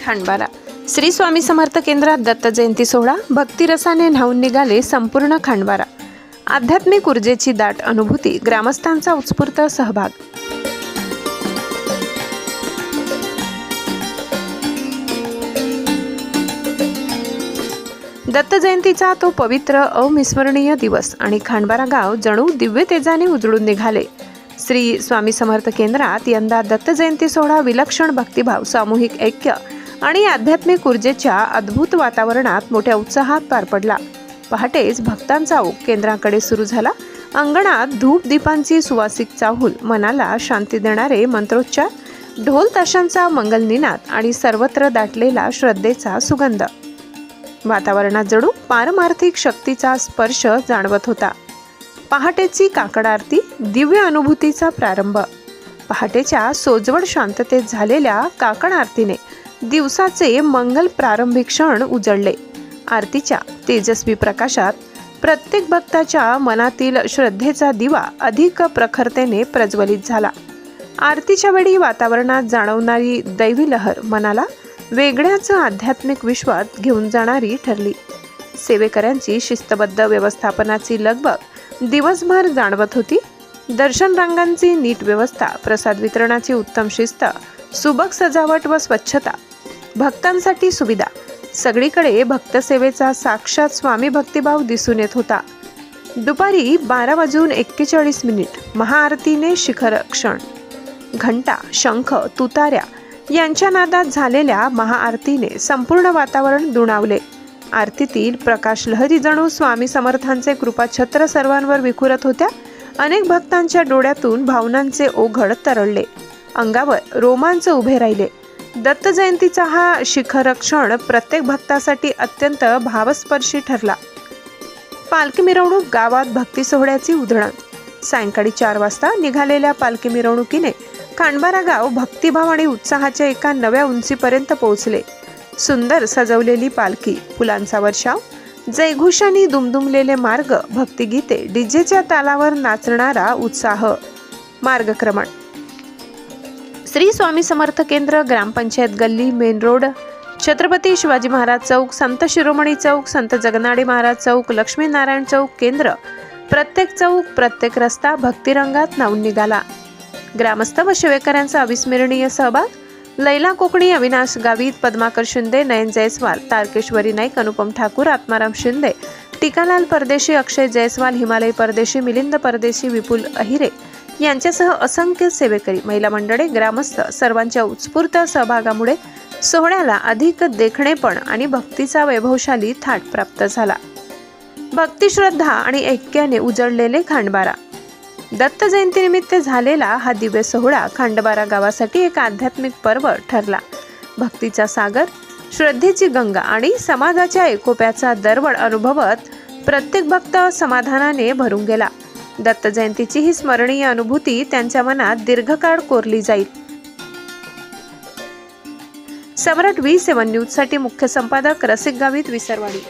खांडबारा श्री स्वामी समर्थ केंद्रात दत्त जयंती सोहळा भक्तिरसाने न्हाऊन निघाले संपूर्ण खांडबारा। आध्यात्मिक ऊर्जेची दाट अनुभूती, ग्रामस्थांचा उत्स्फूर्त सहभाग। दत्त जयंतीचा तो पवित्र अविस्मरणीय दिवस आणि खांडबारा गाव जणू दिव्य तेजाने उजळून निघाले। श्री स्वामी समर्थ केंद्रात यंदा दत्त जयंती सोहळा विलक्षण भक्तिभाव, सामूहिक ऐक्य आणि आध्यात्मिक ऊर्जेच्या अद्भुत वातावरणात मोठ्या उत्साहात पार पडला। पहाटेच भक्तांचा ओघ केंद्राकडे सुरू झाला। अंगणात धूप दीपांची सुवासिक चाहूल, मनाला शांती देणारे मंत्रोच्चार, ढोल ताशांचा मंगलनिनाद आणि सर्वत्र दाटलेला श्रद्धेचा सुगंध। वातावरणात जणू पारमार्थिक शक्तीचा स्पर्श जाणवत होता। पहाटेची काकड आरती, दिव्य अनुभूतीचा प्रारंभ। पहाटेच्या सोजवळ शांततेत झालेल्या काकड आरतीने दिवसाचे मंगल प्रारंभिक क्षण उजळले। आरतीच्या तेजस्वी प्रकाशात प्रत्येक भक्ताच्या मनातील श्रद्धेचा दिवा अधिक प्रखरतेने प्रज्वलित झाला। आरतीच्या वेळी वातावरणात जाणवणारी दैवी लहर मनाला वेगळ्याच आध्यात्मिक विश्वात घेऊन जाणारी ठरली। सेवेकऱ्यांची शिस्तबद्ध व्यवस्थापनाची लगबग दिवसभर जाणवत होती। दर्शन रांगांची नीट व्यवस्था, प्रसाद वितरणाची उत्तम शिस्त, सुबक सजावट व स्वच्छता, भक्तांसाठी सुविधा, सगळीकडे भक्तसेवेचा साक्षात स्वामी भक्तिभाव दिसून येत होता। दुपारी 12:41 महाआरतीने शिखर क्षण। घंटा, शंख, तुतार्या यांच्या नादात झालेल्या महाआरतीने संपूर्ण वातावरण दुणावले। आरतीतील प्रकाश लहरी जणू स्वामी समर्थांचे कृपाछत्र सर्वांवर विखुरत होत्या। अनेक भक्तांच्या डोळ्यातून भावनांचे ओघळ तरळले, अंगावर रोमांच उभे राहिले। दत्त जयंतीचा हा शिखर क्षण प्रत्येक भक्तासाठी अत्यंत भावस्पर्शी ठरला। पालखी मिरवणूक, गावात भक्ती सोहळ्याची उधळण। सायंकाळी 4 वाजता निघालेल्या पालखी मिरवणुकीने खांडबारा गाव भक्तिभाव आणि उत्साहाच्या एका नव्या उंचीपर्यंत पोहोचले। सुंदर सजवलेली पालखी, फुलांचा वर्षाव, जयघोषांनी दुमदुमलेले मार्ग, भक्तिगीते, डीजेच्या तालावर नाचणारा उत्साह। मार्गक्रमण श्री स्वामी समर्थ केंद्र, ग्रामपंचायत गल्ली, मेन रोड, छत्रपती शिवाजी महाराज चौक, संत शिरोमणी चौक, संत जगनाडे महाराज चौक, लक्ष्मीनारायण चौक केंद्र। प्रत्येक चौक, प्रत्येक रस्ता भक्तिरंगात न्हाऊन निघाला। ग्रामस्थ व सेवेकऱ्यांचा अविस्मरणीय सहभाग। लैला कोकणी, अविनाश गावित, पद्माकर शिंदे, नयन जयस्वाल, तारकेश्वरी नाईक, अनुपम ठाकूर, आत्माराम शिंदे, टिकालाल परदेशी, अक्षय जयस्वाल, हिमालय परदेशी, मिलिंद परदेशी, विपुल अहिरे यांच्यासह असंख्य सेवेकरी, महिला मंडळे, ग्रामस्थ सर्वांच्या उत्स्फूर्त सहभागामुळे सोहळ्याला अधिक देखणेपण आणि भक्तीचा वैभवशाली थाट प्राप्त झाला। भक्ती, श्रद्धा आणि ऐक्याने उजळलेले खांडबारा। दत्त जयंतीनिमित्त झालेला हा दिव्य सोहळा खांडबारा गावासाठी एक आध्यात्मिक पर्व ठरला। भक्तीचा सागर, श्रद्धेची गंगा आणि समाजाच्या एकोप्याचा दरवळ अनुभवत प्रत्येक भक्त समाधानाने भरून गेला। दत्त जयंतीची ही स्मरणीय अनुभूती त्यांच्या मनात दीर्घकाळ कोरली जाईल। सम्राट V7 न्यूज साठी मुख्य संपादक रसिक गावित, विसरवाडी।